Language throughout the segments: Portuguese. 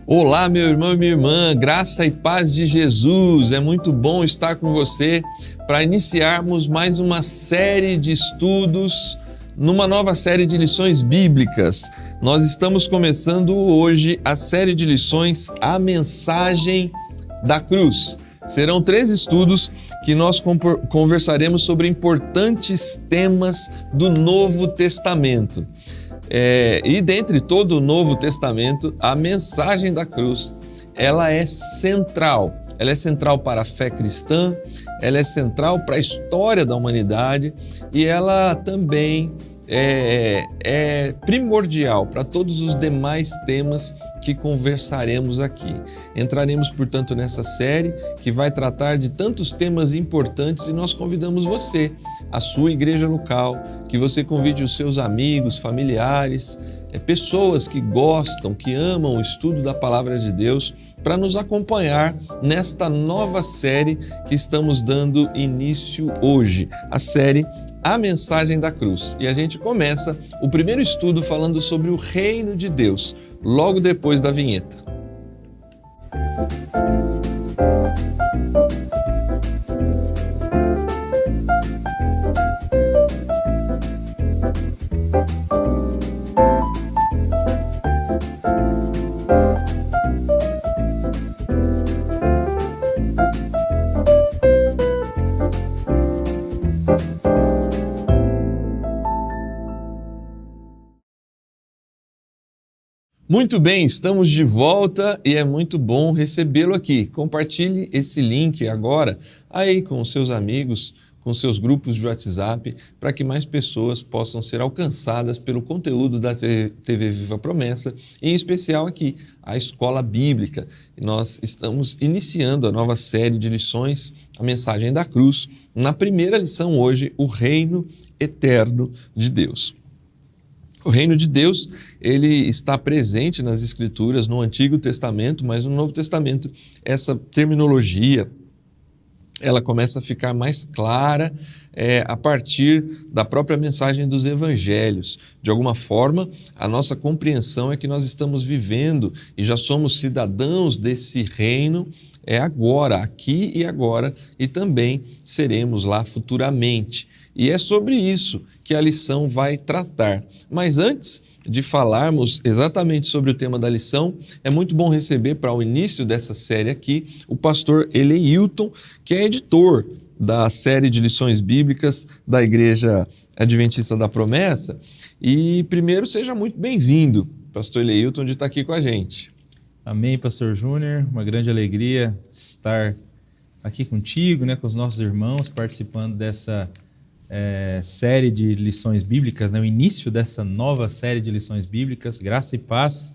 Olá, meu irmão e minha irmã, graça e paz de Jesus. É muito bom estar com você para iniciarmos mais uma série de estudos, numa nova série de lições bíblicas. Nós estamos começando hoje a série de lições A Mensagem da Cruz. Serão 3 estudos que nós conversaremos sobre importantes temas do Novo Testamento. E dentre todo o Novo Testamento, a mensagem da cruz, ela é central. Ela é central para a fé cristã, ela é central para a história da humanidade e ela também é primordial para todos os demais temas que conversaremos aqui. Entraremos, portanto, nessa série que vai tratar de tantos temas importantes e nós convidamos você, a sua igreja local, que você convide os seus amigos, familiares, pessoas que gostam, que amam o estudo da Palavra de Deus, para nos acompanhar nesta nova série que estamos dando início hoje, a série A Mensagem da Cruz. E a gente começa o primeiro estudo falando sobre o reino de Deus, logo depois da vinheta. Muito bem, estamos de volta e é muito bom recebê-lo aqui. Compartilhe esse link agora aí com os seus amigos, com seus grupos de WhatsApp, para que mais pessoas possam ser alcançadas pelo conteúdo da TV Viva Promessa, em especial aqui, a Escola Bíblica. Nós estamos iniciando a nova série de lições, a Mensagem da Cruz. Na primeira lição hoje, o Reino Eterno de Deus. O reino de Deus, ele está presente nas Escrituras, no Antigo Testamento, mas no Novo Testamento essa terminologia, ela começa a ficar mais clara a partir da própria mensagem dos Evangelhos. De alguma forma, a nossa compreensão é que nós estamos vivendo e já somos cidadãos desse reino agora, aqui e agora, e também seremos lá futuramente. E é sobre isso que a lição vai tratar. Mas antes de falarmos exatamente sobre o tema da lição, é muito bom receber para o início dessa série aqui o pastor Eleilton, que é editor da série de lições bíblicas da Igreja Adventista da Promessa. E primeiro, seja muito bem-vindo, pastor Eleilton, de estar aqui com a gente. Amém, pastor Júnior. Uma grande alegria estar aqui contigo, com os nossos irmãos, participando dessa série de lições bíblicas, o início dessa nova série de lições bíblicas. Graça e paz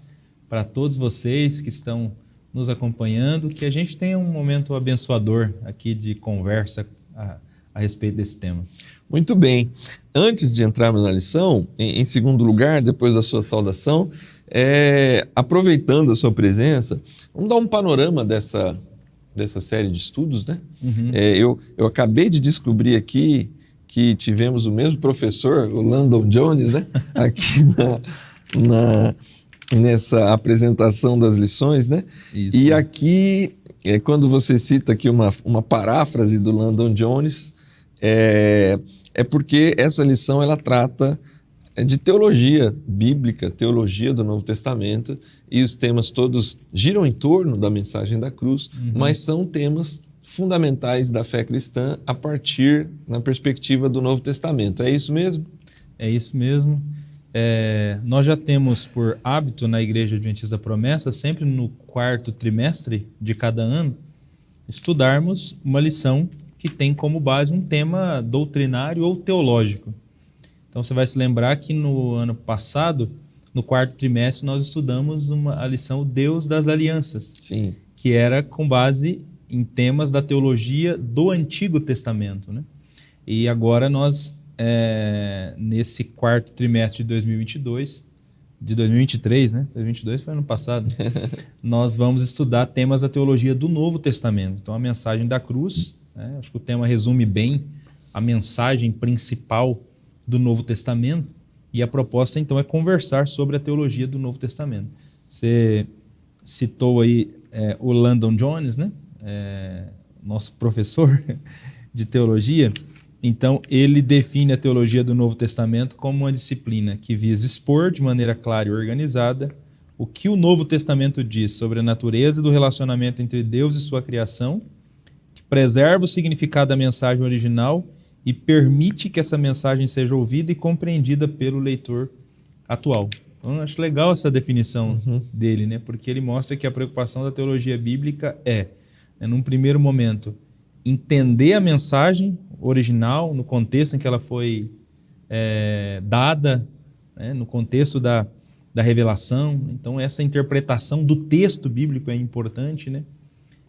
para todos vocês que estão nos acompanhando, que a gente tenha um momento abençoador aqui de conversa a respeito desse tema. Muito bem. Antes de entrarmos na lição, em segundo lugar, depois da sua saudação, aproveitando a sua presença, vamos dar um panorama dessa série de estudos, né? Uhum. Eu acabei de descobrir aqui que tivemos o mesmo professor, o Landon Jones, né? Aqui nessa apresentação das lições, né? Isso. E aqui, quando você cita aqui uma paráfrase do Landon Jones, é porque essa lição ela trata de teologia bíblica, teologia do Novo Testamento, e os temas todos giram em torno da mensagem da cruz, mas são temas fundamentais da fé cristã a partir, na perspectiva do Novo Testamento. É isso mesmo? É isso mesmo. Nós já temos por hábito na Igreja Adventista da Promessa, sempre no 4º trimestre de cada ano, estudarmos uma lição que tem como base um tema doutrinário ou teológico. Então você vai se lembrar que no ano passado, no 4º trimestre, nós estudamos a lição Deus das Alianças. Sim. Que era com base em temas da teologia do Antigo Testamento, né? E agora nós, nesse 4º trimestre de 2022, de 2023, né? 2022 foi ano passado, nós vamos estudar temas da teologia do Novo Testamento. Então a mensagem da cruz, acho que o tema resume bem a mensagem principal do Novo Testamento, e a proposta então é conversar sobre a teologia do Novo Testamento. Você citou aí o Landon Jones, né? Nosso professor de teologia. Então, ele define a teologia do Novo Testamento como uma disciplina que visa expor de maneira clara e organizada o que o Novo Testamento diz sobre a natureza do relacionamento entre Deus e sua criação, que preserva o significado da mensagem original e permite que essa mensagem seja ouvida e compreendida pelo leitor atual. Então, eu acho legal essa definição dele, né? Porque ele mostra que a preocupação da teologia bíblica num primeiro momento, entender a mensagem original no contexto em que ela foi dada, né? No contexto da revelação. Então, essa interpretação do texto bíblico é importante, né?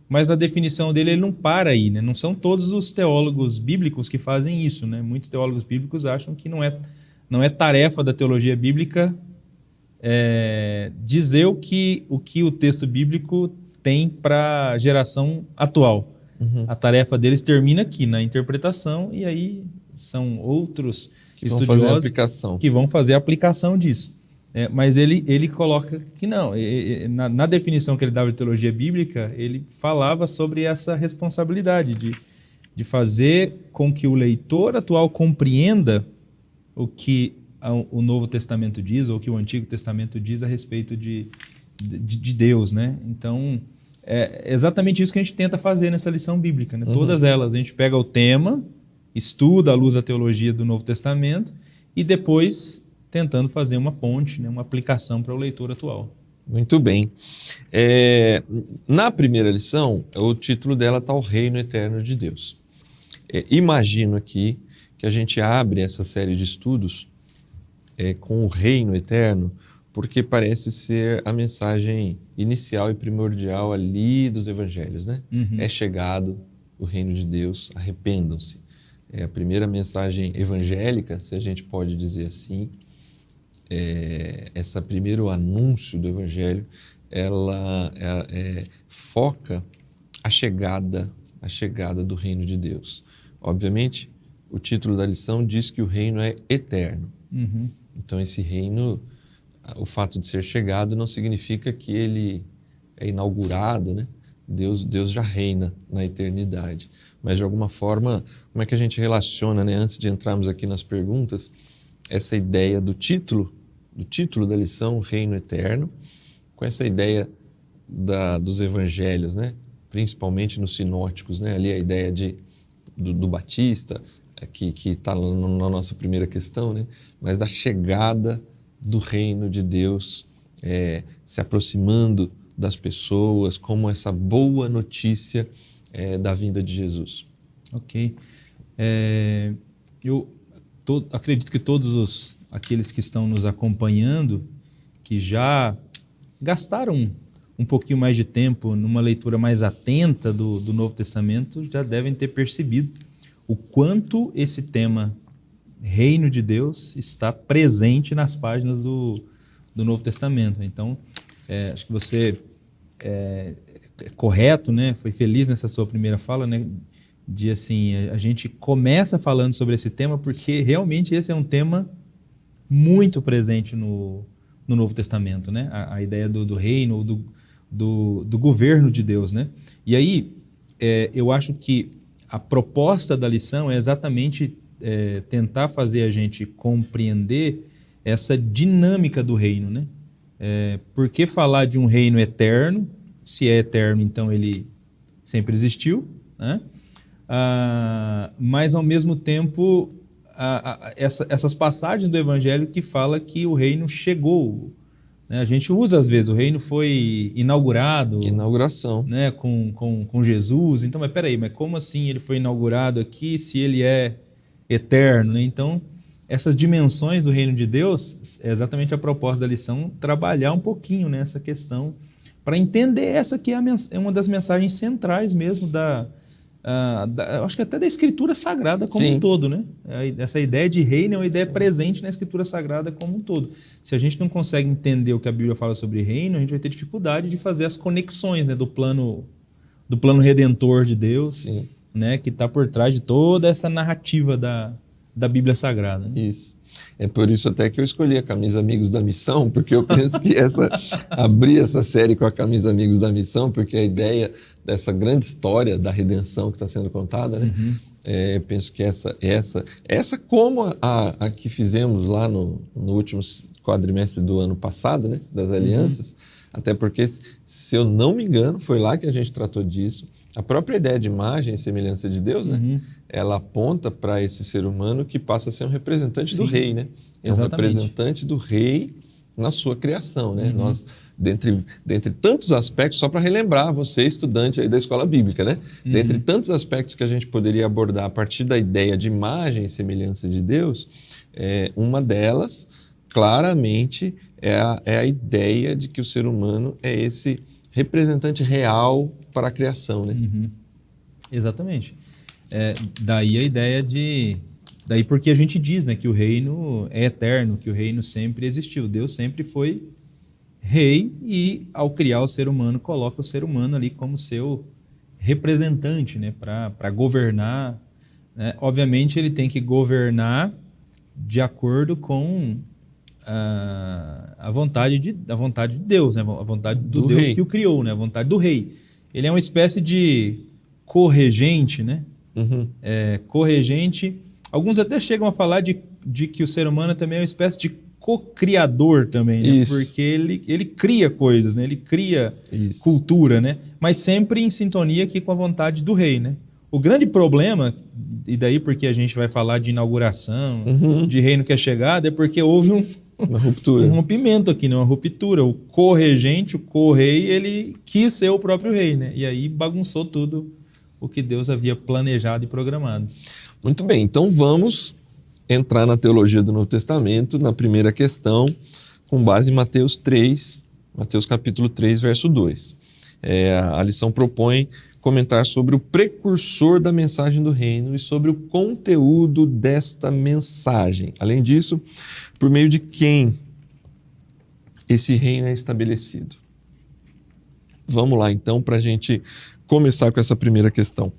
Mas a definição dele, ele não para aí, né? Não são todos os teólogos bíblicos que fazem isso, né? Muitos teólogos bíblicos acham que não é tarefa da teologia bíblica dizer o que o texto bíblico tem para a geração atual. A tarefa deles termina aqui, na interpretação, e aí são outros estudiosos que vão fazer a aplicação disso. Mas ele coloca que não, na definição que ele dava de teologia bíblica, ele falava sobre essa responsabilidade de fazer com que o leitor atual compreenda o que o Novo Testamento diz, ou o que o Antigo Testamento diz a respeito de Deus, né? Então, é exatamente isso que a gente tenta fazer nessa lição bíblica, né? Todas elas, a gente pega o tema, estuda à luz da teologia do Novo Testamento e depois tentando fazer uma ponte, né? Uma aplicação para o leitor atual. Muito bem. Na primeira lição, o título dela está O Reino Eterno de Deus. Imagino aqui que a gente abre essa série de estudos com o Reino Eterno, porque parece ser a mensagem inicial e primordial ali dos evangelhos, né? É chegado o reino de Deus, arrependam-se. É a primeira mensagem evangélica, se a gente pode dizer assim. Esse primeiro anúncio do evangelho, ela foca a chegada do reino de Deus. Obviamente, o título da lição diz que o reino é eterno. Então, esse reino, o fato de ser chegado não significa que ele é inaugurado, né? Deus já reina na eternidade. Mas, de alguma forma, como é que a gente relaciona, né? Antes de entrarmos aqui nas perguntas, essa ideia do título da lição, Reino Eterno, com essa ideia dos evangelhos, né? Principalmente nos sinóticos, né? Ali a ideia do Batista, que está na nossa primeira questão, né? Mas da chegada do reino de Deus, se aproximando das pessoas, como essa boa notícia da vinda de Jesus. Ok. Eu acredito que todos aqueles que estão nos acompanhando, que já gastaram um pouquinho mais de tempo numa leitura mais atenta do Novo Testamento, já devem ter percebido o quanto esse tema Reino de Deus está presente nas páginas do Novo Testamento. Então, acho que você é correto, né? Foi feliz nessa sua primeira fala, né? De assim, a gente começa falando sobre esse tema porque realmente esse é um tema muito presente no Novo Testamento, né? A ideia do reino, do governo de Deus, né? E aí, eu acho que a proposta da lição é exatamente tentar fazer a gente compreender essa dinâmica do reino, né? Por que falar de um reino eterno? Se é eterno, então ele sempre existiu, né? Mas, ao mesmo tempo, essas passagens do Evangelho que fala que o reino chegou, né? A gente usa, às vezes, o reino foi inaugurado. Inauguração. Né? Com Jesus. Então, mas peraí, mas como assim ele foi inaugurado aqui se ele é eterno, né? Então, essas dimensões do reino de Deus, é exatamente a proposta da lição, trabalhar um pouquinho nessa questão para entender essa que é uma das mensagens centrais mesmo acho que até da Escritura Sagrada como um todo, né? Essa ideia de reino é uma ideia presente na Escritura Sagrada como um todo. Se a gente não consegue entender o que a Bíblia fala sobre reino, a gente vai ter dificuldade de fazer as conexões, né, do plano redentor de Deus, né, que está por trás de toda essa narrativa da Bíblia Sagrada, né? Isso. É por isso até que eu escolhi a camisa Amigos da Missão, porque eu penso que abrir essa série com a camisa Amigos da Missão, porque a ideia dessa grande história da redenção que está sendo contada, né? Penso que essa como a que fizemos lá no último quadrimestre do ano passado, né? Das alianças, até porque, se eu não me engano, foi lá que a gente tratou disso. A própria ideia de imagem e semelhança de Deus, né? Ela aponta para esse ser humano que passa a ser um representante do rei, né? É um representante do rei na sua criação, né? Nós, dentre tantos aspectos, só para relembrar você, estudante aí da escola bíblica, né? Dentre tantos aspectos que a gente poderia abordar a partir da ideia de imagem e semelhança de Deus, uma delas, claramente, é a ideia de que o ser humano é esse representante real para a criação, né? Exatamente. Daí a ideia de... Daí porque a gente diz, né, que o reino é eterno, que o reino sempre existiu. Deus sempre foi rei e, ao criar o ser humano, coloca o ser humano ali como seu representante, né, para governar. Né? Obviamente, ele tem que governar de acordo com a vontade de Deus, né? A vontade do Deus rei que o criou, né? A vontade do rei. Ele é uma espécie de corregente, né? Corregente. Alguns até chegam a falar de que o ser humano também é uma espécie de co-criador também, né? Porque ele cria coisas, né? Ele cria cultura, né? Mas sempre em sintonia aqui com a vontade do rei, né? O grande problema, e daí porque a gente vai falar de inauguração, de reino que é chegado, é porque houve uma ruptura. Um rompimento aqui, né? Uma ruptura. O co-regente, o co-rei, ele quis ser o próprio rei, né? E aí bagunçou tudo o que Deus havia planejado e programado. Muito bem, então vamos entrar na teologia do Novo Testamento, na primeira questão, com base em Mateus 3, Mateus capítulo 3, verso 2. A lição propõe comentar sobre o precursor da mensagem do reino e sobre o conteúdo desta mensagem. Além disso, por meio de quem esse reino é estabelecido. Vamos lá, então, para a gente começar com essa primeira questão.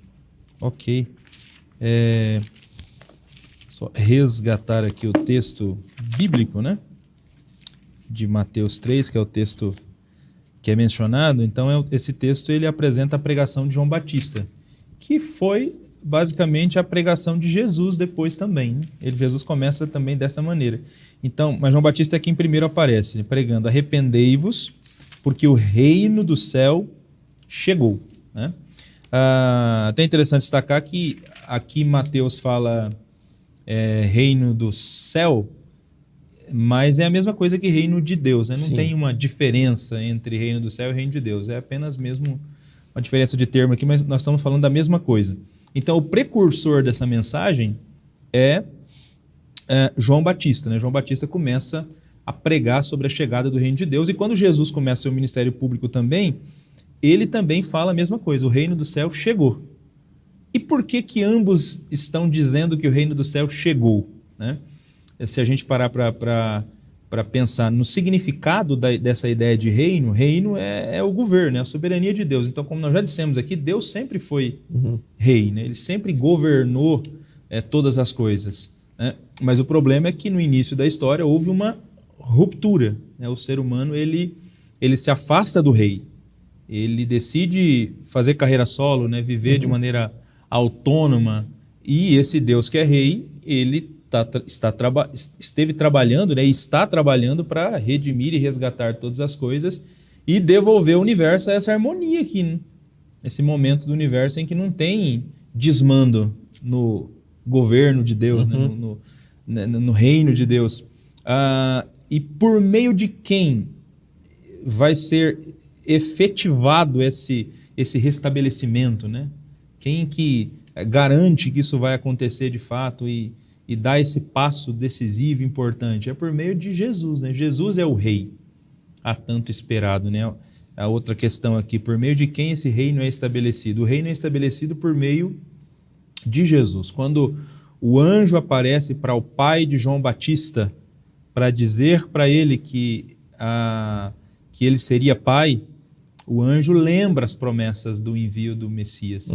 Ok. Só resgatar aqui o texto bíblico, né? De Mateus 3, que é o texto que é mencionado. Então, esse texto ele apresenta a pregação de João Batista, que foi basicamente a pregação de Jesus depois também. Né? Jesus começa também dessa maneira. Então, mas João Batista é quem primeiro aparece, né? Pregando: arrependei-vos, porque o reino do céu chegou. Né? Até interessante destacar que aqui Mateus fala reino do céu, mas é a mesma coisa que reino de Deus, né? Não tem uma diferença entre reino do céu e reino de Deus, é apenas mesmo uma diferença de termo aqui, mas nós estamos falando da mesma coisa. Então, o precursor dessa mensagem é João Batista, né? João Batista começa a pregar sobre a chegada do reino de Deus, e quando Jesus começa seu ministério público também, ele também fala a mesma coisa: o reino do céu chegou. E por que ambos estão dizendo que o reino do céu chegou? Né? Se a gente parar para pensar no significado dessa ideia de reino, reino é o governo, é a soberania de Deus. Então, como nós já dissemos aqui, Deus sempre foi rei, né? Ele sempre governou todas as coisas. Né? Mas o problema é que no início da história houve uma ruptura. Né? O ser humano ele se afasta do rei. Ele decide fazer carreira solo, né? Viver de maneira autônoma, e esse Deus que é rei, ele esteve trabalhando, né? E está trabalhando para redimir e resgatar todas as coisas e devolver o universo a essa harmonia aqui, né? Esse momento do universo em que não tem desmando no governo de Deus, né? no reino de Deus. E por meio de quem vai ser efetivado esse restabelecimento, né? Quem que garante que isso vai acontecer de fato e dá esse passo decisivo, importante? É por meio de Jesus, né? Jesus é o rei, há tanto esperado, né? A outra questão aqui: por meio de quem esse reino é estabelecido? O reino é estabelecido por meio de Jesus. Quando o anjo aparece para o pai de João Batista para dizer para ele que ele seria pai, o anjo lembra as promessas do envio do Messias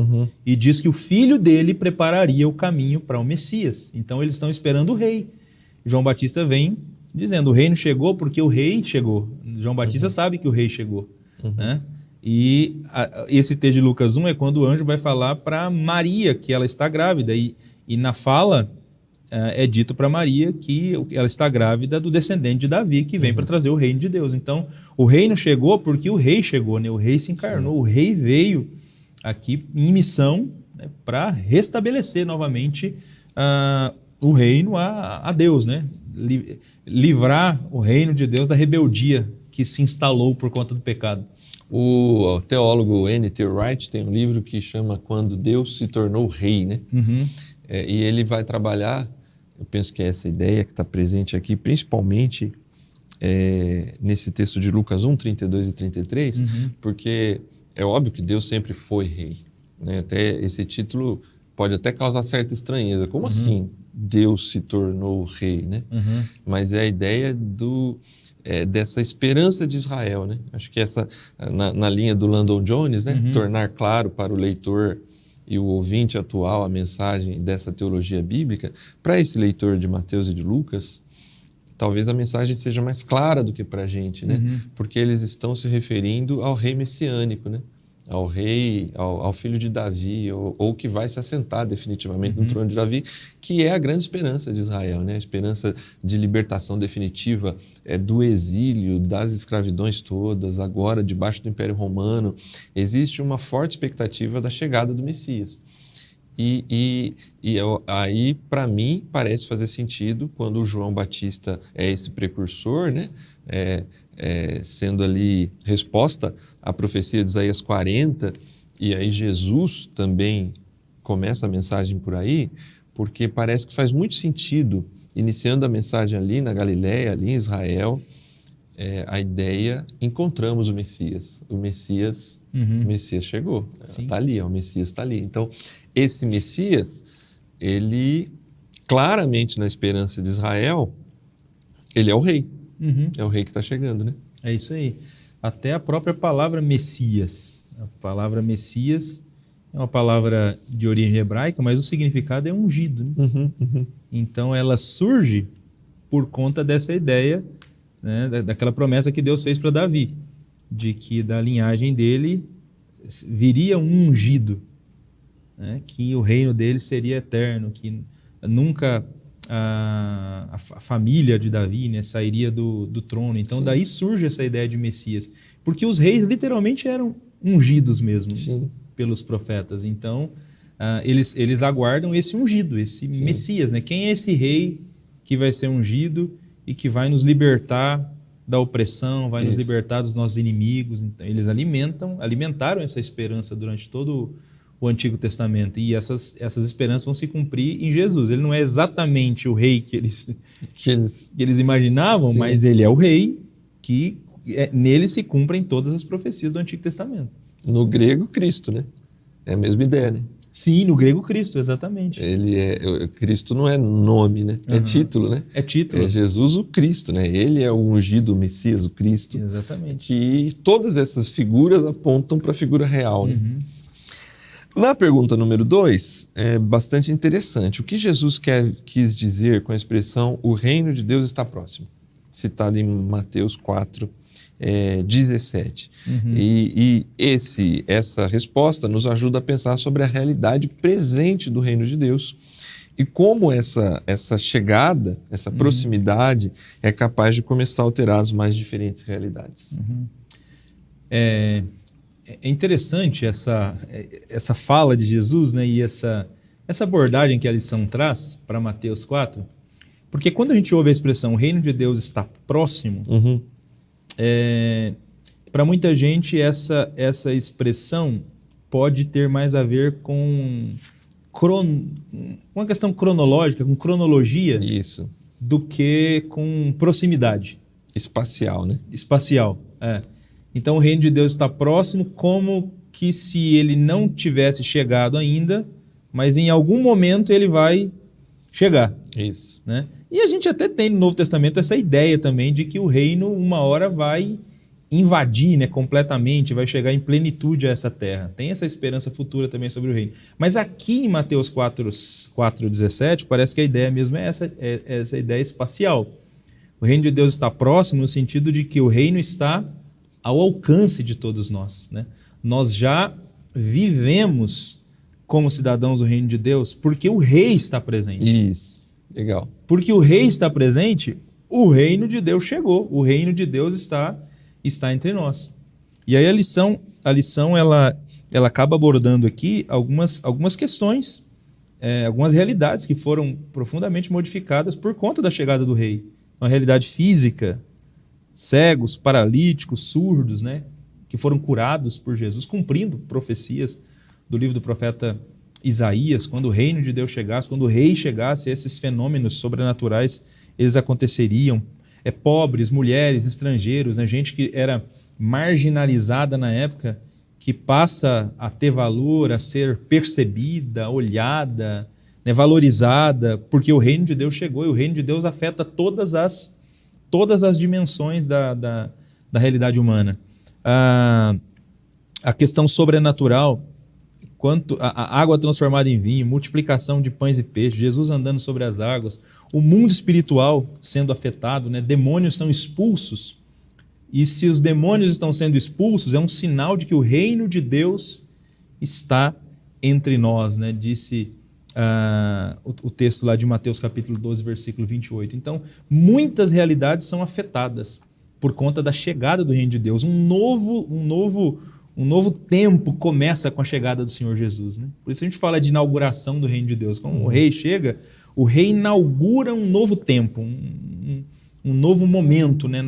e diz que o filho dele prepararia o caminho para o Messias. Então eles estão esperando o rei. João Batista vem dizendo, o reino chegou porque o rei chegou. João Batista sabe que o rei chegou. Né? E esse texto de Lucas 1 é quando o anjo vai falar para Maria que ela está grávida. E na fala é dito para Maria que ela está grávida do descendente de Davi, que vem para trazer o reino de Deus. Então, o reino chegou porque o rei chegou, né? O rei se encarnou, o rei veio aqui em missão, né, para restabelecer novamente o reino a Deus, né? Livrar o reino de Deus da rebeldia que se instalou por conta do pecado. O teólogo N.T. Wright tem um livro que chama Quando Deus se Tornou Rei, né? E ele vai trabalhar, eu penso que é essa ideia que está presente aqui, principalmente nesse texto de Lucas 1, 32 e 33, porque é óbvio que Deus sempre foi rei, né? Até esse título pode até causar certa estranheza. Como assim Deus se tornou rei, né? Mas é a ideia dessa esperança de Israel, né? Acho que essa, na linha do Landon Jones, né? Tornar claro para o leitor e o ouvinte atual a mensagem dessa teologia bíblica, para esse leitor de Mateus e de Lucas, talvez a mensagem seja mais clara do que para a gente, né? Porque eles estão se referindo ao rei messiânico, né? Ao rei, ao filho de Davi, ou que vai se assentar definitivamente no trono de Davi, que é a grande esperança de Israel, né? A esperança de libertação definitiva do exílio, das escravidões todas, agora debaixo do Império Romano. Existe uma forte expectativa da chegada do Messias. Aí, para mim, parece fazer sentido quando o João Batista é esse precursor, né? Sendo ali resposta à profecia de Isaías 40, e aí Jesus também começa a mensagem por aí, porque parece que faz muito sentido, iniciando a mensagem ali na Galileia, ali em Israel, a ideia, encontramos o Messias. O Messias chegou, está ali, o Messias está ali. Então, esse Messias, ele, claramente na esperança de Israel, ele é o rei. É o rei que está chegando, né? É isso aí. Até a própria palavra Messias. A palavra Messias é uma palavra de origem hebraica, mas o significado é ungido, né? Então ela surge por conta dessa ideia, né, daquela promessa que Deus fez para Davi, de que da linhagem dele viria um ungido, né, que o reino dele seria eterno, que nunca a família de Davi, né, sairia do trono. Então, daí surge essa ideia de Messias. Porque os reis literalmente eram ungidos mesmo pelos profetas. Então, eles aguardam esse ungido, esse Messias. Né? Quem é esse rei que vai ser ungido e que vai nos libertar da opressão, vai nos libertar dos nossos inimigos? Então, eles alimentaram essa esperança durante todo o Antigo Testamento, e essas esperanças vão se cumprir em Jesus. Ele não é exatamente o rei que eles imaginavam, mas ele é o rei que nele se cumprem todas as profecias do Antigo Testamento. No grego, Cristo, né? É a mesma ideia, né? Sim, no grego, Cristo, exatamente. Cristo não é nome, né? É título, né? É título. É Jesus o Cristo, né? Ele é o ungido, o Messias, o Cristo. Exatamente. Que todas essas figuras apontam para a figura real, né? Na pergunta número 2, é bastante interessante. O que Jesus quis dizer com a expressão o reino de Deus está próximo? Citado em Mateus 4, 17. E essa resposta nos ajuda a pensar sobre a realidade presente do reino de Deus e como essa chegada, essa proximidade é capaz de começar a alterar as mais diferentes realidades. É interessante essa fala de Jesus, né, e essa abordagem que a lição traz para Mateus 4, porque quando a gente ouve a expressão o reino de Deus está próximo, para muita gente essa expressão pode ter mais a ver com uma questão cronológica, com cronologia, do que com proximidade. Espacial, né? Espacial, Então o reino de Deus está próximo, como que se ele não tivesse chegado ainda, mas em algum momento ele vai chegar. Isso. Né? E a gente até tem no Novo Testamento essa ideia também de que o reino uma hora vai invadir, né, completamente, vai chegar em plenitude a essa terra. Tem essa esperança futura também sobre o reino. Mas aqui em Mateus 4:17, parece que a ideia mesmo é essa ideia espacial. O reino de Deus está próximo no sentido de que o reino está ao alcance de todos nós, né? Nós já vivemos como cidadãos do reino de Deus porque o rei está presente. Isso, legal. Porque o rei está presente, o reino de Deus chegou, o reino de Deus está entre nós. E aí a lição ela acaba abordando aqui algumas questões, algumas realidades que foram profundamente modificadas por conta da chegada do rei. Uma realidade física, cegos, paralíticos, surdos, né, que foram curados por Jesus, cumprindo profecias do livro do profeta Isaías, quando o reino de Deus chegasse, quando o rei chegasse, esses fenômenos sobrenaturais, eles aconteceriam. Pobres, mulheres, estrangeiros, né, gente que era marginalizada na época, que passa a ter valor, a ser percebida, olhada, né, valorizada, porque o reino de Deus chegou, e o reino de Deus afeta todas as dimensões da realidade humana. A questão sobrenatural, quanto a água transformada em vinho, multiplicação de pães e peixes, Jesus andando sobre as águas, o mundo espiritual sendo afetado, né? Demônios são expulsos, e se os demônios estão sendo expulsos, é um sinal de que o reino de Deus está entre nós, né? Disse o texto lá de Mateus capítulo 12, versículo 28. Então, muitas realidades são afetadas por conta da chegada do reino de Deus. Um novo tempo começa com a chegada do Senhor Jesus, né? Por isso a gente fala de inauguração do reino de Deus. Quando o rei chega, o rei inaugura um novo tempo, um novo momento, né,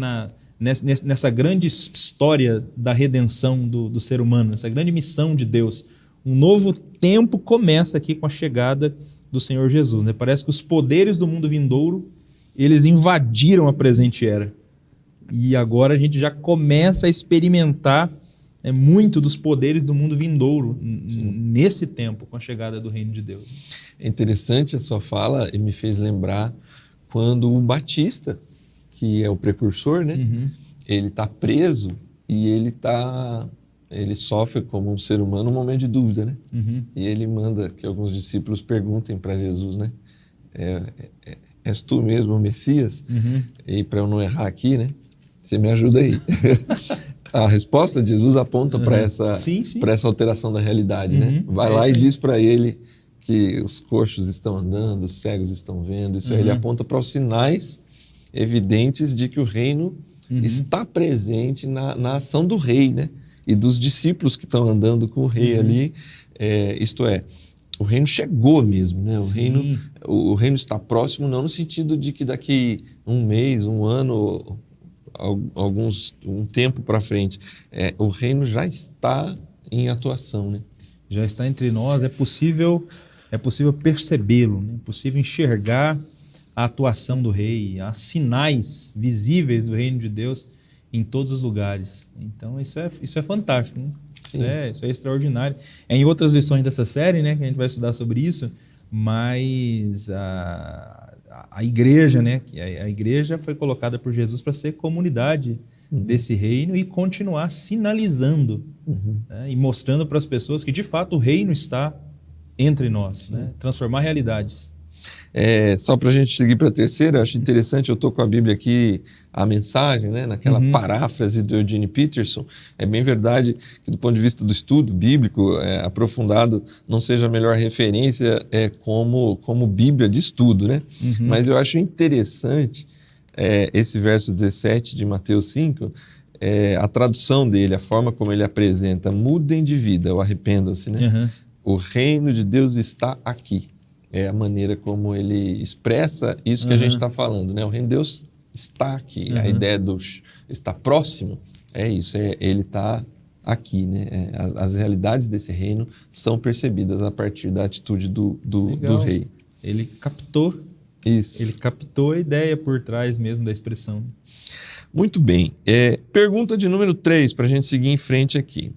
nessa grande história da redenção do ser humano, essa grande missão de Deus. Um novo tempo começa aqui com a chegada do Senhor Jesus, né? Parece que os poderes do mundo vindouro, eles invadiram a presente era. E agora a gente já começa a experimentar muito dos poderes do mundo vindouro nesse tempo, com a chegada do reino de Deus. É interessante a sua fala e me fez lembrar quando o Batista, que é o precursor, né? Ele está preso e ele sofre como um ser humano um momento de dúvida, né? E ele manda que alguns discípulos perguntem para Jesus, né? És tu mesmo o Messias? E para eu não errar aqui, né? Você me ajuda aí. A resposta de Jesus aponta para essa alteração da realidade, né? Vai lá e diz para ele que os coxos estão andando, os cegos estão vendo. Isso aí ele aponta para os sinais evidentes de que o reino está presente na ação do rei, né? E dos discípulos que estão andando com o rei ali. Isto é, o reino chegou mesmo, né? O reino está próximo, não no sentido de que daqui um mês, um ano, um tempo para frente. O reino já está em atuação, né? Já está entre nós, é possível percebê-lo, né? É possível enxergar a atuação do rei, há sinais visíveis do reino de Deus em todos os lugares. Então isso é fantástico, né? Isso é extraordinário. Em outras lições dessa série, né, que a gente vai estudar sobre isso, mas a igreja, né, a igreja foi colocada por Jesus para ser comunidade desse reino e continuar sinalizando, né, e mostrando para as pessoas que de fato o reino está entre nós, né, transformar realidades. Só para a gente seguir para a terceira, acho interessante, eu estou com a Bíblia aqui, a mensagem, né, naquela paráfrase do Eugene Peterson. É bem verdade que do ponto de vista do estudo bíblico aprofundado, não seja a melhor referência como Bíblia de estudo, né? Mas eu acho interessante esse verso 17 de Mateus 5, a tradução dele, a forma como ele apresenta: mudem de vida, ou arrependam-se, né? O reino de Deus está aqui. É a maneira como ele expressa isso que a gente está falando, né? O reino de Deus está aqui. A ideia do estar próximo é isso, ele está aqui, né? As realidades desse reino são percebidas a partir da atitude do rei. Ele captou isso. Ele captou a ideia por trás mesmo da expressão. Muito bem. Pergunta de número 3, para a gente seguir em frente aqui.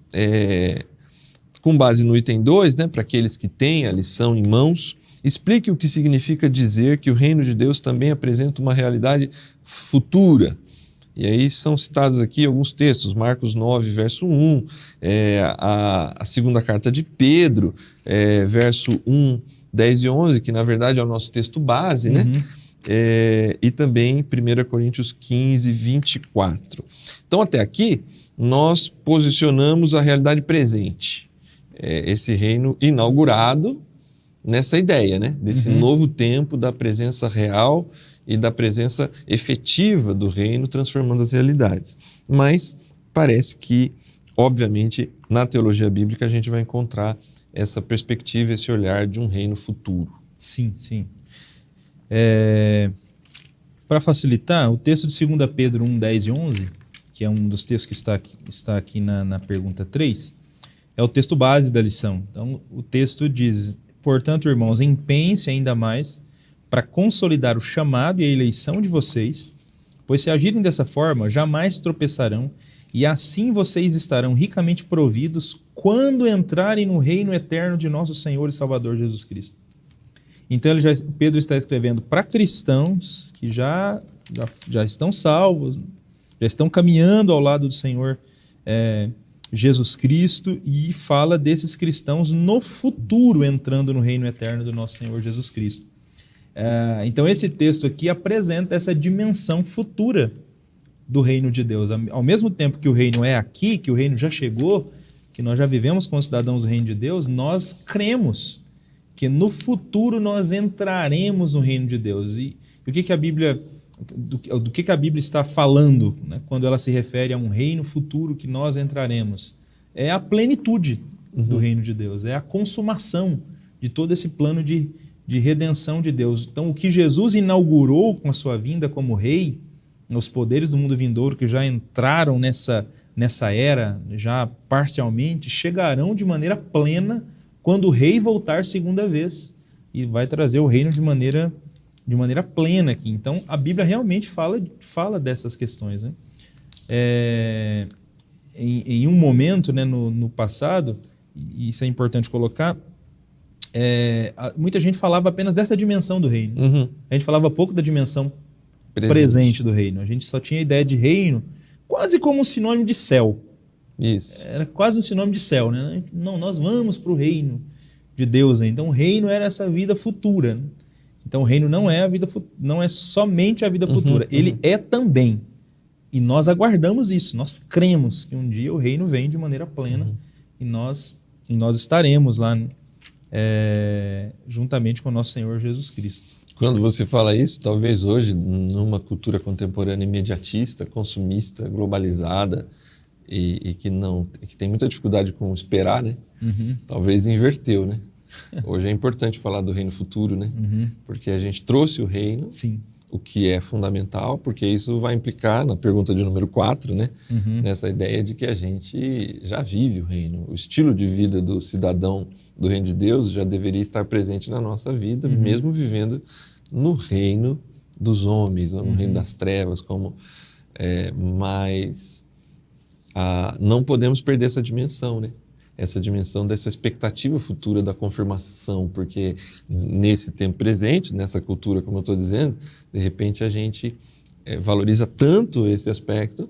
Com base no item 2, né, para aqueles que têm a lição em mãos, explique o que significa dizer que o reino de Deus também apresenta uma realidade futura. E aí são citados aqui alguns textos, Marcos 9, verso 1, a segunda carta de Pedro, verso 1, 10 e 11, que na verdade é o nosso texto base, né? E também 1 Coríntios 15, 24. Então, até aqui, nós posicionamos a realidade presente, esse reino inaugurado nessa ideia, né? Desse novo tempo da presença real e da presença efetiva do reino transformando as realidades. Mas parece que, obviamente, na teologia bíblica a gente vai encontrar essa perspectiva, esse olhar de um reino futuro. Sim, sim. Para facilitar, o texto de 2 Pedro 1, 10 e 11, que é um dos textos que está aqui na pergunta 3, é o texto base da lição. Então, o texto diz: portanto, irmãos, empenhem-se ainda mais para consolidar o chamado e a eleição de vocês, pois se agirem dessa forma, jamais tropeçarão, e assim vocês estarão ricamente providos quando entrarem no reino eterno de nosso Senhor e Salvador Jesus Cristo. Então, Pedro está escrevendo para cristãos que já estão salvos, já estão caminhando ao lado do Senhor Jesus Cristo, e fala desses cristãos no futuro entrando no reino eterno do nosso Senhor Jesus Cristo. Então esse texto aqui apresenta essa dimensão futura do reino de Deus. Ao mesmo tempo que o reino é aqui, que o reino já chegou, que nós já vivemos como cidadãos do reino de Deus, nós cremos que no futuro nós entraremos no reino de Deus. E o que a Bíblia, do que a Bíblia está falando, né, quando ela se refere a um reino futuro que nós entraremos? É a plenitude do reino de Deus, é a consumação de todo esse plano de redenção de Deus. Então, o que Jesus inaugurou com a sua vinda como rei, os poderes do mundo vindouro que já entraram nessa era, já parcialmente, chegarão de maneira plena quando o rei voltar segunda vez, e vai trazer o reino de maneira plena aqui. Então, a Bíblia realmente fala dessas questões, né? Em um momento, né, no passado, e isso é importante colocar, muita gente falava apenas dessa dimensão do reino. A gente falava pouco da dimensão presente do reino. A gente só tinha a ideia de reino quase como um sinônimo de céu. Isso. Era quase um sinônimo de céu, né? Não, nós vamos para o reino de Deus, né? Então o reino era essa vida futura, né? Então o reino não é somente a vida futura, ele é também. E nós aguardamos isso, nós cremos que um dia o reino vem de maneira plena e nós estaremos lá, né? Juntamente com o nosso Senhor Jesus Cristo. Quando você fala isso, talvez hoje, numa cultura contemporânea imediatista, consumista, globalizada, e que tem muita dificuldade com esperar, né? Talvez inverteu, né? Hoje é importante falar do reino futuro, né? Porque a gente trouxe o reino, Sim. o que é fundamental, porque isso vai implicar na pergunta de número 4, né? Nessa ideia de que a gente já vive o reino. O estilo de vida do cidadão do reino de Deus já deveria estar presente na nossa vida, mesmo vivendo no reino dos homens, no reino das trevas, mas não podemos perder essa dimensão, né? Essa dimensão dessa expectativa futura da confirmação, porque nesse tempo presente, nessa cultura, como eu estou dizendo, de repente a gente valoriza tanto esse aspecto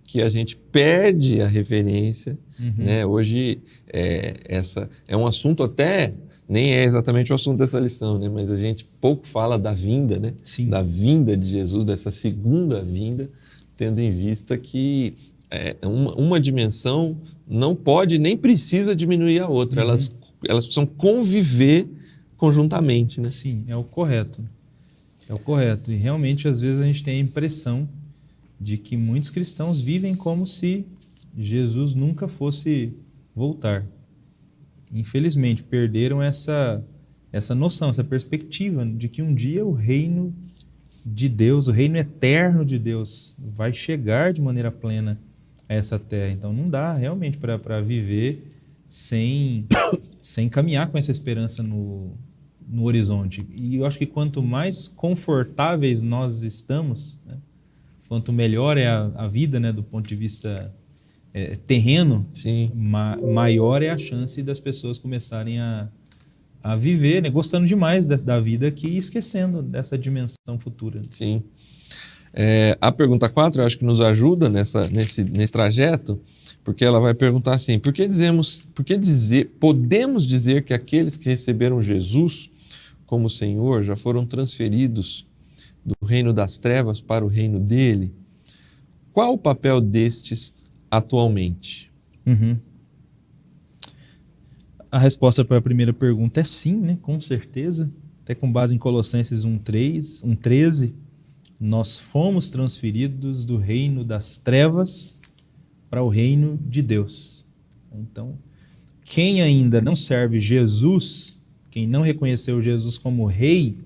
que a gente perde a referência, né? Hoje, é um assunto até, nem é exatamente o assunto dessa lição, né? Mas a gente pouco fala da vinda, né? Sim. Da vinda de Jesus, dessa segunda vinda, tendo em vista que uma dimensão não pode nem precisa diminuir a outra, elas precisam conviver conjuntamente, né? Sim, é o correto. É o correto. E realmente, às vezes, a gente tem a impressão de que muitos cristãos vivem como se Jesus nunca fosse voltar. Infelizmente, perderam essa noção, essa perspectiva de que um dia o reino de Deus, o reino eterno de Deus, vai chegar de maneira plena a essa terra. Então, não dá realmente para viver sem caminhar com essa esperança no horizonte. E eu acho que quanto mais confortáveis nós estamos, né, quanto melhor é a vida, né, do ponto de vista terreno, Sim. Maior é a chance das pessoas começarem a viver, né, gostando demais da vida aqui e esquecendo dessa dimensão futura. Sim. A pergunta 4, eu acho que nos ajuda nesse trajeto, porque ela vai perguntar assim, podemos dizer que aqueles que receberam Jesus como Senhor já foram transferidos do reino das trevas para o reino dele? Qual o papel destes atualmente? Uhum. A resposta para a primeira pergunta é sim, né? Com certeza. Até com base em Colossenses 1:13, nós fomos transferidos do reino das trevas para o reino de Deus. Então, quem ainda não serve Jesus, quem não reconheceu Jesus como rei,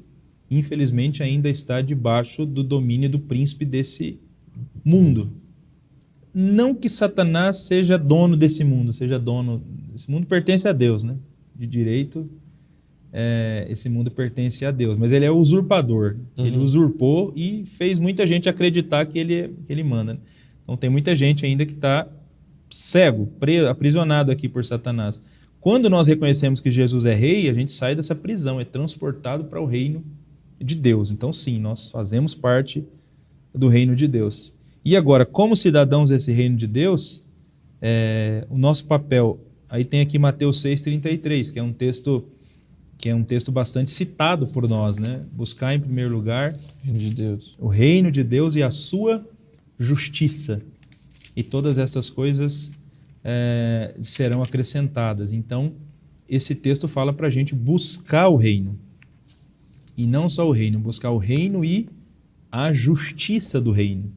infelizmente ainda está debaixo do domínio do príncipe desse mundo. Não que Satanás seja dono desse mundo, esse mundo pertence a Deus, né? De direito, esse mundo pertence a Deus, mas ele é usurpador. Ele usurpou e fez muita gente acreditar que ele manda, né? Então tem muita gente ainda que está cego, aprisionado aqui por Satanás. Quando nós reconhecemos que Jesus é rei, a gente sai dessa prisão, é transportado para o reino de Deus. Então sim, nós fazemos parte do reino de Deus. E agora, como cidadãos desse reino de Deus, o nosso papel, aí tem aqui Mateus 6,33, que é um texto bastante citado por nós, né? Buscar em primeiro lugar o reino de Deus e a sua justiça. E todas essas coisas serão acrescentadas. Então, esse texto fala para a gente buscar o reino. E não só o reino, buscar o reino e a justiça do reino.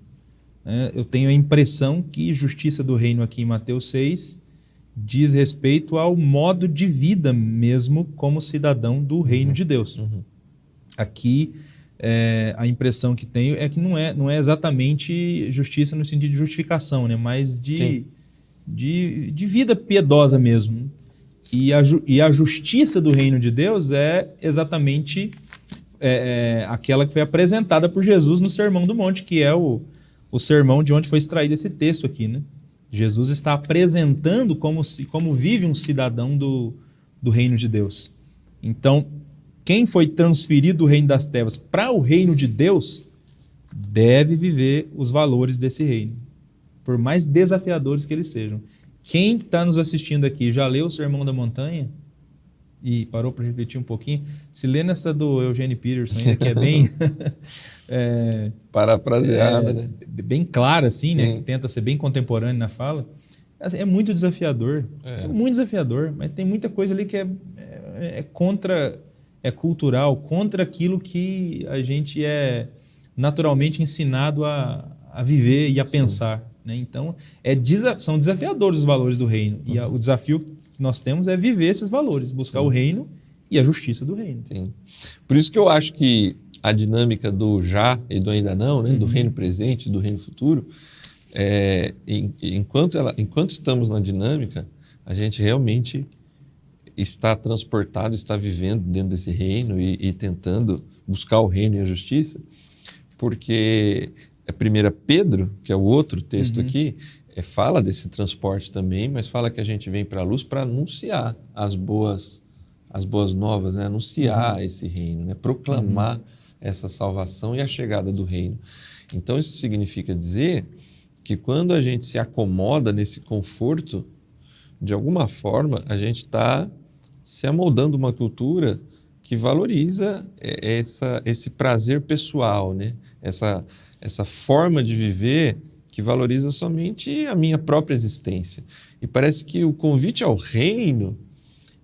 Eu tenho a impressão que justiça do reino aqui em Mateus 6 diz respeito ao modo de vida mesmo como cidadão do reino de Deus. Aqui, a impressão que tenho é que não é exatamente justiça no sentido de justificação, né? Mas de vida piedosa mesmo. E a justiça do reino de Deus é exatamente aquela que foi apresentada por Jesus no Sermão do Monte, que é o sermão de onde foi extraído esse texto aqui, né? Jesus está apresentando como vive um cidadão do reino de Deus. Então, quem foi transferido do reino das trevas para o reino de Deus deve viver os valores desse reino, por mais desafiadores que eles sejam. Quem está nos assistindo aqui já leu o Sermão da Montanha e parou para refletir um pouquinho? Se lê nessa do Eugene Peterson ainda, que é bem... parafraseada, né? Bem clara, assim, né? Que tenta ser bem contemporâneo na fala. É muito desafiador. É muito desafiador, mas tem muita coisa ali que é cultural, contra aquilo que a gente é naturalmente ensinado a viver e a pensar, né? Então, são desafiadores os valores do reino. E o desafio que nós temos é viver esses valores, buscar o reino e a justiça do reino. Sim. Por isso que eu acho que a dinâmica do já e do ainda não, né? Do reino presente e do reino futuro, enquanto estamos na dinâmica, a gente realmente está transportado, está vivendo dentro desse reino e tentando buscar o reino e a justiça, porque 1 Pedro, que é o outro texto aqui, fala desse transporte também, mas fala que a gente vem para a luz para anunciar as boas novas, né? Anunciar esse reino, né? Proclamar essa salvação e a chegada do reino. Então isso significa dizer que quando a gente se acomoda nesse conforto, de alguma forma a gente está se amoldando uma cultura que valoriza esse prazer pessoal, né? Essa forma de viver que valoriza somente a minha própria existência. E parece que o convite ao reino,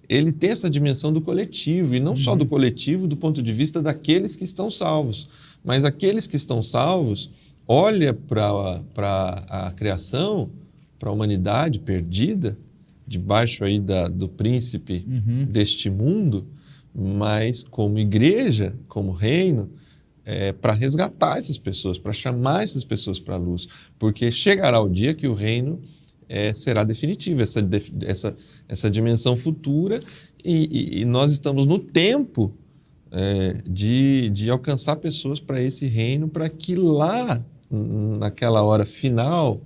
ele tem essa dimensão do coletivo, e não só do coletivo do ponto de vista daqueles que estão salvos, mas aqueles que estão salvos olham para a criação, para a humanidade perdida, debaixo aí do príncipe deste mundo, mas como igreja, como reino, para resgatar essas pessoas, para chamar essas pessoas para a luz, porque chegará o dia que o reino será definitivo, essa dimensão futura, e nós estamos no tempo de alcançar pessoas para esse reino, para que lá, naquela hora final,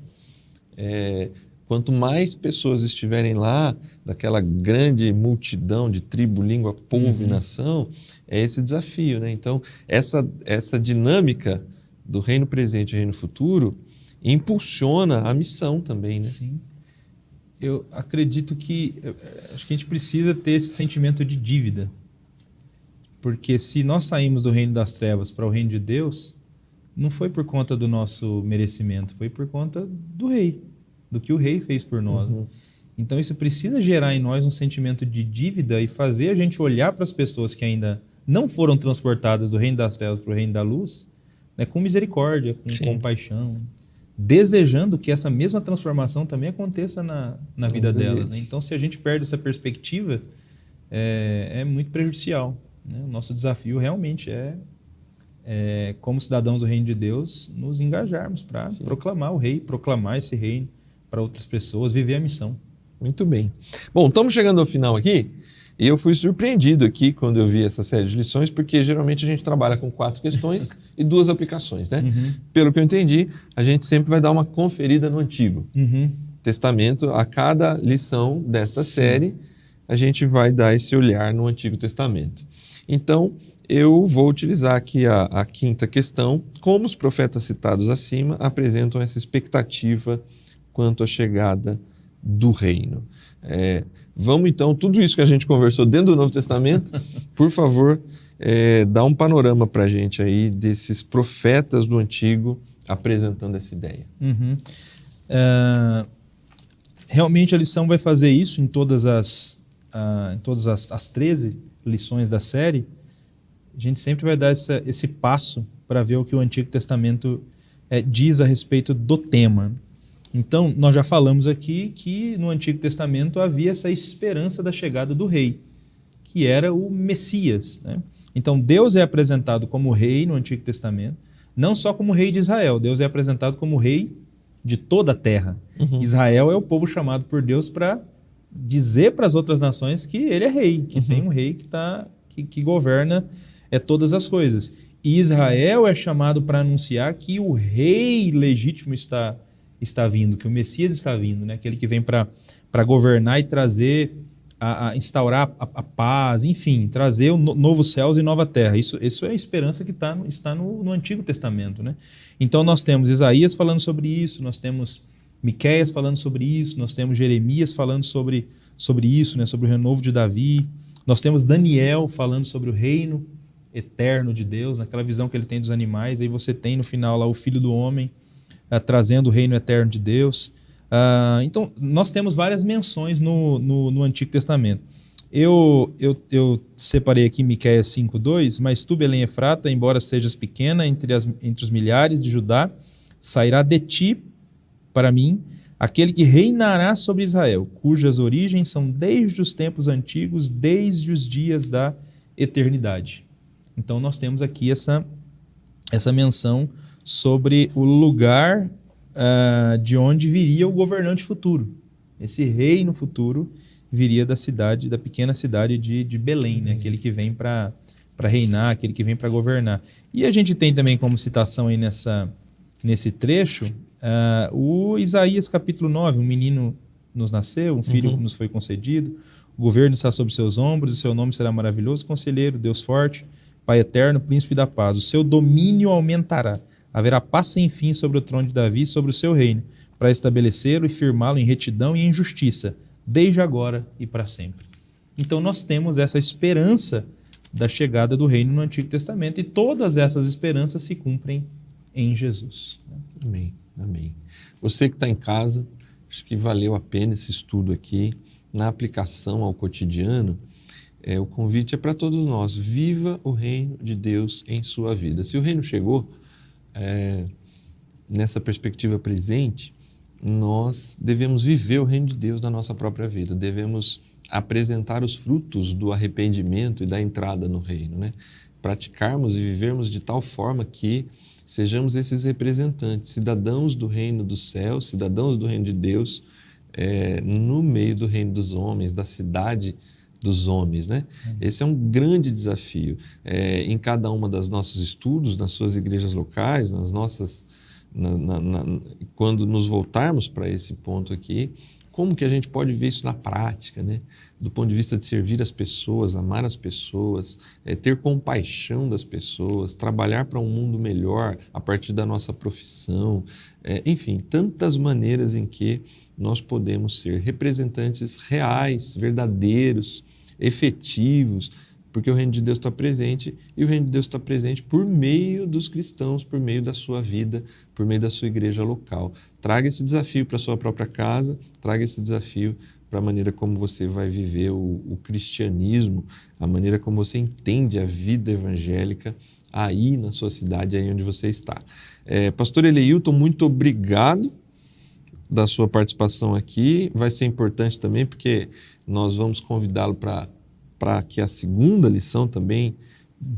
quanto mais pessoas estiverem lá, daquela grande multidão de tribo, língua, povo e nação, é esse desafio, né? Então, essa dinâmica do reino presente e reino futuro impulsiona a missão também, né? Sim. Eu acredito que acho que a gente precisa ter esse sentimento de dívida. Porque se nós saímos do reino das trevas para o reino de Deus, não foi por conta do nosso merecimento, foi por conta do rei, do que o rei fez por nós. Então isso precisa gerar em nós um sentimento de dívida e fazer a gente olhar para as pessoas que ainda não foram transportadas do reino das trevas para o reino da luz, né, com misericórdia, com compaixão, desejando que essa mesma transformação também aconteça na vida delas. Né? Então, se a gente perde essa perspectiva, é muito prejudicial. Né? O nosso desafio realmente é, como cidadãos do reino de Deus, nos engajarmos para proclamar o rei, proclamar esse reino para outras pessoas, viver a missão. Muito bem. Bom, estamos chegando ao final aqui. E eu fui surpreendido aqui quando eu vi essa série de lições, porque geralmente a gente trabalha com 4 questões e 2 aplicações, né? Pelo que eu entendi, a gente sempre vai dar uma conferida no Antigo Testamento. A cada lição desta série, a gente vai dar esse olhar no Antigo Testamento. Então, eu vou utilizar aqui a 5ª questão, como os profetas citados acima apresentam essa expectativa quanto à chegada do reino. Vamos então, tudo isso que a gente conversou dentro do Novo Testamento, por favor, dá um panorama para a gente aí desses profetas do Antigo apresentando essa ideia. Realmente a lição vai fazer isso em todas as 13 lições da série. A gente sempre vai dar esse passo para ver o que o Antigo Testamento diz a respeito do tema. Então, nós já falamos aqui que no Antigo Testamento havia essa esperança da chegada do rei, que era o Messias. Né? Então, Deus é apresentado como rei no Antigo Testamento, não só como rei de Israel, Deus é apresentado como rei de toda a terra. Israel é o povo chamado por Deus para dizer para as outras nações que ele é rei, que tem um rei que governa todas as coisas. E Israel é chamado para anunciar que o rei legítimo está vindo, que o Messias está vindo, né? Aquele que vem para governar e trazer, instaurar a paz, enfim, trazer novos céus e nova terra. Isso é a esperança que está no Antigo Testamento. Né? Então nós temos Isaías falando sobre isso, nós temos Miqueias falando sobre isso, nós temos Jeremias falando sobre isso, né? Sobre o renovo de Davi, nós temos Daniel falando sobre o reino eterno de Deus, naquela visão que ele tem dos animais, aí você tem no final lá o Filho do Homem, trazendo o reino eterno de Deus. Então, nós temos várias menções no Antigo Testamento. Eu separei aqui Miqueias 5:2, mas tu, Belém Efrata, embora sejas pequena entre os milhares de Judá, sairá de ti, para mim, aquele que reinará sobre Israel, cujas origens são desde os tempos antigos, desde os dias da eternidade. Então, nós temos aqui essa menção sobre o lugar de onde viria o governante futuro. Esse rei no futuro viria da pequena cidade de Belém, né? Aquele que vem para reinar, aquele que vem para governar. E a gente tem também como citação aí nesse trecho o Isaías capítulo 9, um menino nos nasceu, um filho nos foi concedido, o governo está sobre seus ombros e seu nome será maravilhoso, conselheiro, Deus forte, Pai eterno, príncipe da paz. O seu domínio aumentará. Haverá paz sem fim sobre o trono de Davi e sobre o seu reino, para estabelecê-lo e firmá-lo em retidão e em justiça, desde agora e para sempre. Então nós temos essa esperança da chegada do reino no Antigo Testamento e todas essas esperanças se cumprem em Jesus. Amém, amém. Você que está em casa, acho que valeu a pena esse estudo aqui. Na aplicação ao cotidiano, o convite é para todos nós. Viva o reino de Deus em sua vida. Se o reino chegou, nessa perspectiva presente, nós devemos viver o reino de Deus na nossa própria vida, devemos apresentar os frutos do arrependimento e da entrada no reino, né? Praticarmos e vivermos de tal forma que sejamos esses representantes, cidadãos do reino dos céus, cidadãos do reino de Deus, no meio do reino dos homens, da cidade dos homens, né? Esse é um grande desafio. Em cada uma das nossos estudos, nas suas igrejas locais, nas nossas, quando nos voltarmos para esse ponto aqui, como que a gente pode ver isso na prática, né? Do ponto de vista de servir as pessoas, amar as pessoas, ter compaixão das pessoas, trabalhar para um mundo melhor a partir da nossa profissão, enfim, tantas maneiras em que nós podemos ser representantes reais, verdadeiros, efetivos, porque o reino de Deus está presente, e o reino de Deus está presente por meio dos cristãos, por meio da sua vida, por meio da sua igreja local. Traga esse desafio para a sua própria casa, traga esse desafio para a maneira como você vai viver o cristianismo, a maneira como você entende a vida evangélica aí na sua cidade, aí onde você está. Pastor Eleilton, muito obrigado da sua participação aqui. Vai ser importante também, porque nós vamos convidá-lo para que a segunda lição também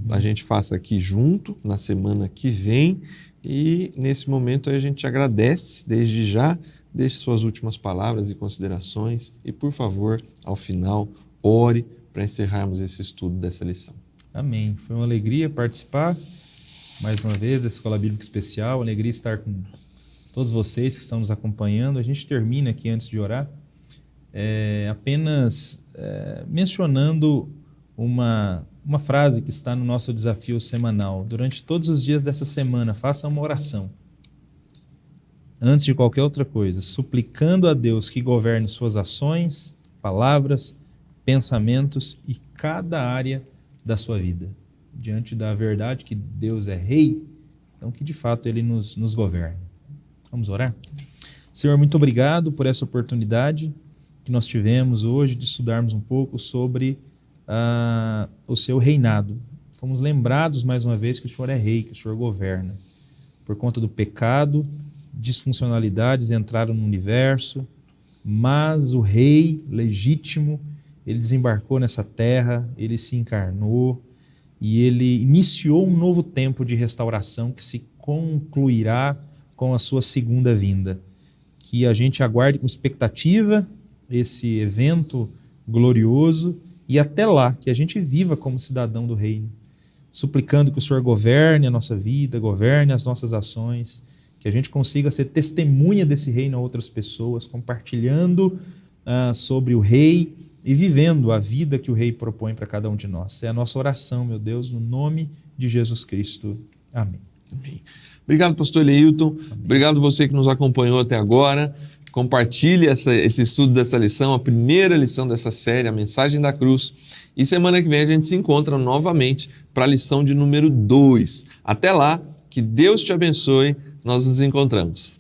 a gente faça aqui junto, na semana que vem. E nesse momento a gente agradece desde já. Deixe suas últimas palavras e considerações e, por favor, ao final, ore para encerrarmos esse estudo dessa lição. Amém. Foi uma alegria participar mais uma vez da Escola Bíblica Especial, alegria estar com todos vocês que estão nos acompanhando. A gente termina aqui antes de orar, apenas mencionando uma frase que está no nosso desafio semanal. Durante todos os dias dessa semana, faça uma oração. Antes de qualquer outra coisa, suplicando a Deus que governe suas ações, palavras, pensamentos e cada área da sua vida. Diante da verdade que Deus é rei, então que de fato Ele nos governe. Vamos orar? Senhor, muito obrigado por essa oportunidade que nós tivemos hoje de estudarmos um pouco sobre o seu reinado. Fomos lembrados mais uma vez que o Senhor é rei, que o Senhor governa. Por conta do pecado, disfuncionalidades entraram no universo, mas o rei legítimo, ele desembarcou nessa terra, ele se encarnou e ele iniciou um novo tempo de restauração que se concluirá com a sua segunda vinda. Que a gente aguarde com expectativa esse evento glorioso e até lá que a gente viva como cidadão do reino, suplicando que o Senhor governe a nossa vida, governe as nossas ações, que a gente consiga ser testemunha desse reino a outras pessoas, compartilhando sobre o rei e vivendo a vida que o rei propõe para cada um de nós. É a nossa oração, meu Deus, no nome de Jesus Cristo. Amém. Amém. Obrigado, pastor Eleilton. Obrigado você que nos acompanhou até agora. Compartilhe esse estudo dessa lição, a primeira lição dessa série, a mensagem da cruz. E semana que vem a gente se encontra novamente para a lição de número 2. Até lá, que Deus te abençoe. Nós nos encontramos.